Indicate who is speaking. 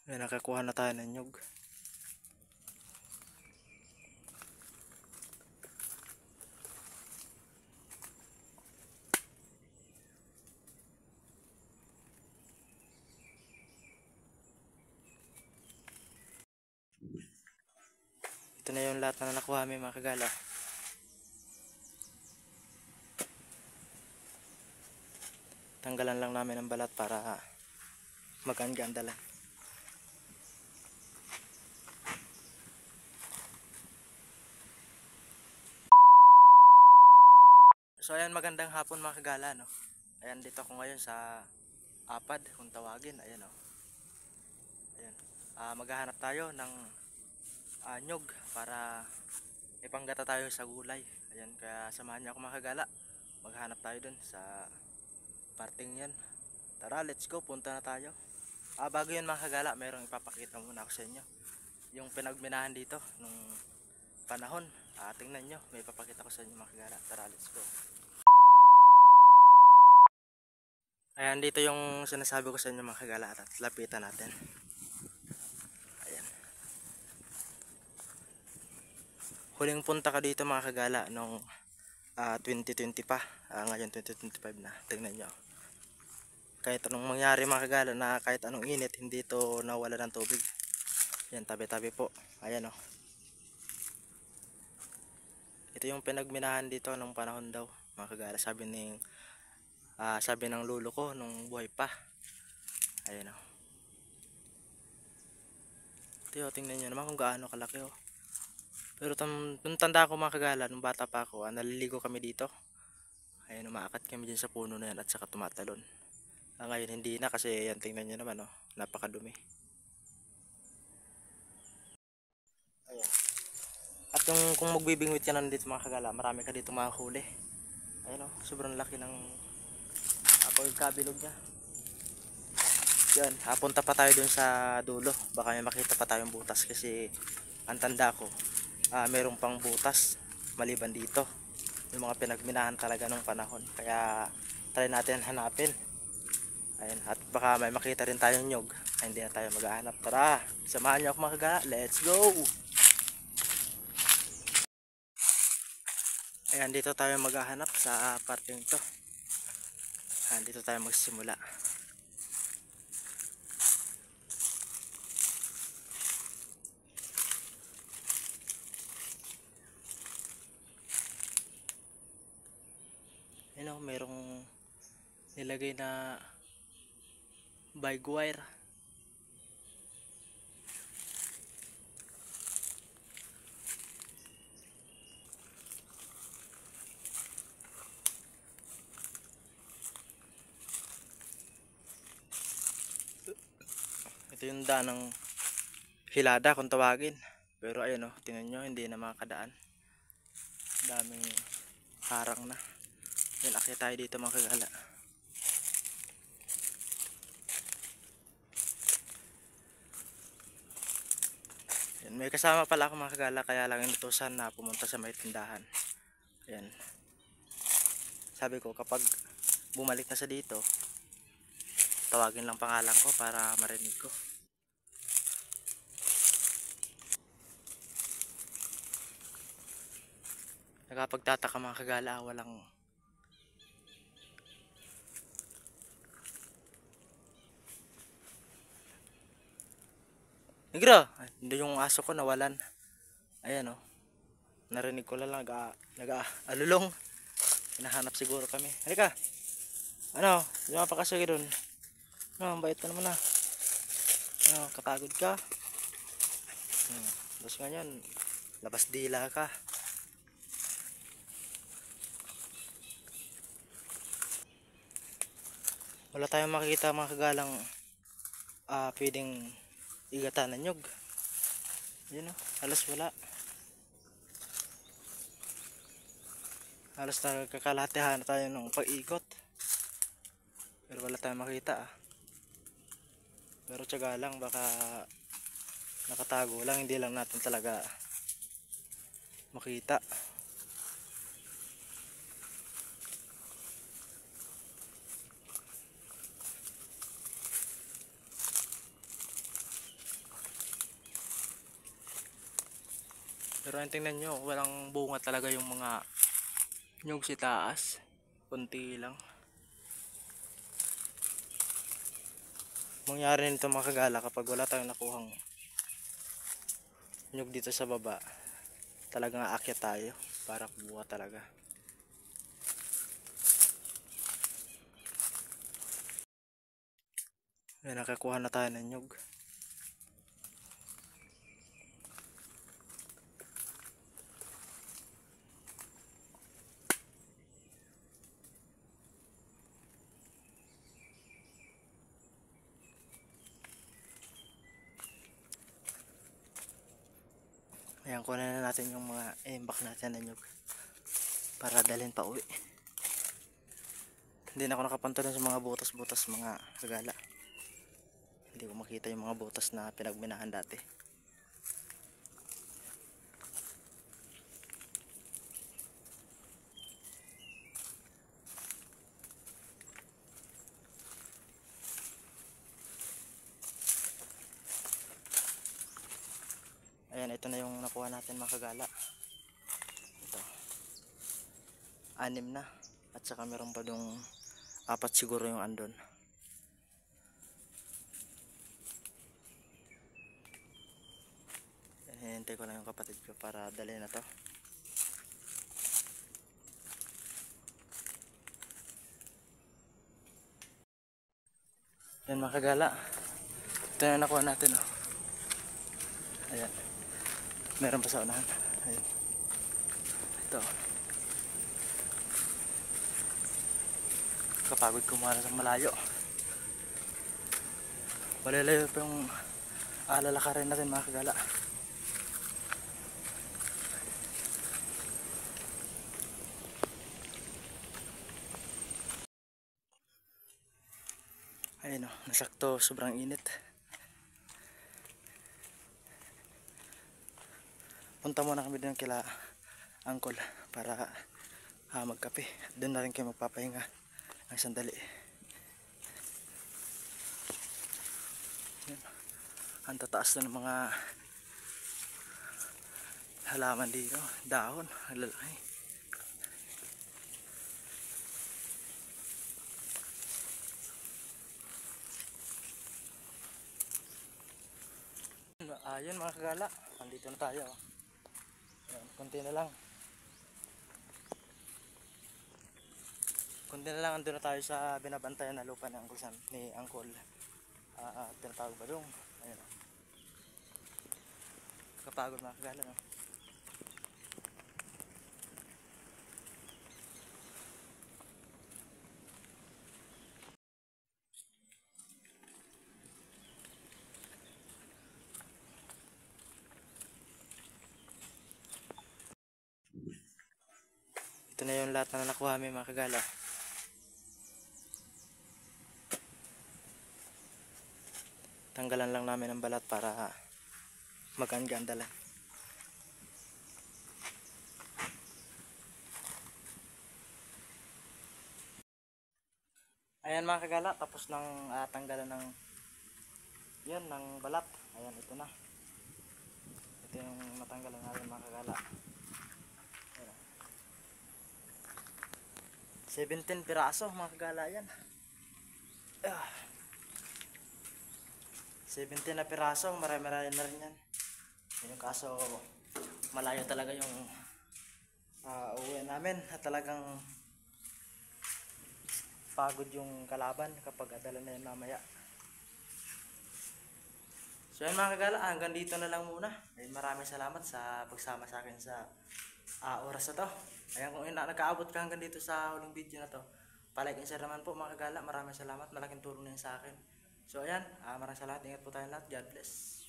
Speaker 1: Ayan, nakakuha na tayo ng nyug. Ito na yung lahat na nakuha may mga kagala. Tanggalan lang namin ang balat para maganda lang. So ayan, magandang hapon mga kagala, no? Ayan, dito ako ngayon sa apad kung tawagin. Ayan, oh. Ayan. Maghahanap tayo ng nyug para ipanggata tayo sa gulay. Ayan, kaya samahan niyo ako mga kagala. Maghanap tayo dun sa parting yan. Tara, let's go, punta na tayo. Bago yun mga kagala, mayroong ipapakita muna ako sa inyo. Yung pinagminahan dito nung panahon. Tingnan nyo, may ipapakita ko sa inyo mga kagala. Tara, let's go. Ayan, dito yung sinasabi ko sa inyo mga kagala. At lapitan natin. Ayan. Huling punta ka dito mga kagala nung 2020 pa. Ngayon 2025 na. Tingnan nyo. Kahit anong mangyari mga kagala, na kahit anong init, hindi ito nawala ng tubig. Yan, tabi-tabi po. Ayan, oh. Ito yung pinagminahan dito nung panahon daw mga kagala. Sabi ng lolo ko nung buhay pa. Ayan, oh. Ito, tingnan nyo naman kung gaano kalaki, oh. Pero nung tanda ko mga kagala, nung bata pa ako, naliligo kami dito. Ayan, umaakat kami dyan sa puno na yan at saka tumatalon. Ngayon hindi na kasi yan, tingnan nyo naman, oh. Napakadumi. Ayan. At kung magbibingwit ka na dito mga kagala, marami ka dito makahuli. Ayan, oh, sobrang laki ng yung kabilog niya. Yan, punta pa tayo dun sa dulo. Baka may makita pa tayong butas kasi ang tanda ko, merong pang butas maliban dito. Yung mga pinagminahan talaga nung panahon. Kaya try natin hanapin. Ayan, at baka may makita rin tayong nyog. Ay, hindi na tayo maghahanap. Tara, samahan niyo ako mga kagala. Let's go! Ayan, dito tayo maghahanap sa parting to. Ayan, dito tayo magsimula. Ayan, merong nilagay na bike wire. Ito yung daan ng hilada kung tawagin. Pero ayun, oh, tingnan nyo, hindi na makakadaan. Daming harang na. Yan, akyat tayo dito mga kagala. Yan, may kasama pala ako mga kagala, kaya lang inutusan na pumunta sa may tindahan. Yan. Sabi ko kapag bumalik na sa dito, tawagin lang pangalan ko para marinig ko. Nakapagtataka mga kagala, walang Negro, hindi yung aso ko nawalan. Ayan, oh. Narinig ko lang nag-alulong. Hinahanap siguro kami. Halika. Ano? Lumapa ka sige dun. Ang bait ka naman, ah. Kapagod ka. Tapos ngayon, labas dila ka. Wala tayong makikita mga kagalang pwedeng igatan ng nyug. Yun, oh, halos wala. Halos nagkakalatihan na tayo ng pag-ikot. Pero wala tayong makita, ah. Pero tiyaga lang, baka nakatago lang, hindi lang natin talaga makita. Pero ang tingnan nyo, walang bunga talaga yung mga nyug si taas. Kunti lang. Mangyari nito mga kagala kapag wala tayong nakuhang nyug dito sa baba. Talagang aakyat tayo para kubuha talaga. May nakakuha na tayo ng nyug. Ayan, kunin na natin yung mga imbak natin na nyug para dalhin pa uwi. Hindi na ako nakapunta sa mga butas-butas mga kagala. Hindi ko makita yung mga butas na pinagminahan dati. Ayan, ito na yung nakuha natin mga kagala. Ito. 6 na. At saka meron pa dong 4 siguro yung andon. Hintay ko lang yung kapatid ko para dalhin na to. Yan mga kagala. Ito na nakuha natin. Oh. Ayan. Meron pa sa unahan. Ayan. Ito. Kapagod kumara sa malayo. Malalayo pa yung lalakarin natin mga kagala. Ayun o, nasakto, sobrang init. Punta muna kami din kila Angkol para magkape. Doon na rin kayo magpapahinga ng sandali. Yan. Ang tataas na ng mga halaman dito, dahon, lalaki. Ayun mga kagala, andito na tayo. Ayan, konti na lang. Konti na lang, andun na tayo sa binabantayan na lupa ni Uncle Sam, ni Uncle. Tinatawag ba dong? Ayun. Kapagod mga kagala, no? Ito na yung lahat na nakuha may mga kagala. Tanggalan lang namin ang balat para maganda-andalan. Ayan mga kagala, tapos nang tanggalan ng yan, ng balat. Ayan, ito na. Ito yung natanggalan natin mga kagala. Ayan. 17 piraso mga kagala yan. 17 na piraso, marami-marami na rin yan. Yung kaso, malayo talaga yung uwi namin at talagang pagod yung kalaban kapag adala na yun mamaya. So yun mga kagala, hanggang dito na lang muna. Maraming salamat sa pagsama sa akin sa oras na to. Ayan, kung nagkaabot ka hanggang dito sa huling video na to, palike and share naman po mga kagala. Maraming salamat, malaking tulong na yun sa akin. So ayan, maraming salamat, ingat po tayo lahat. God bless.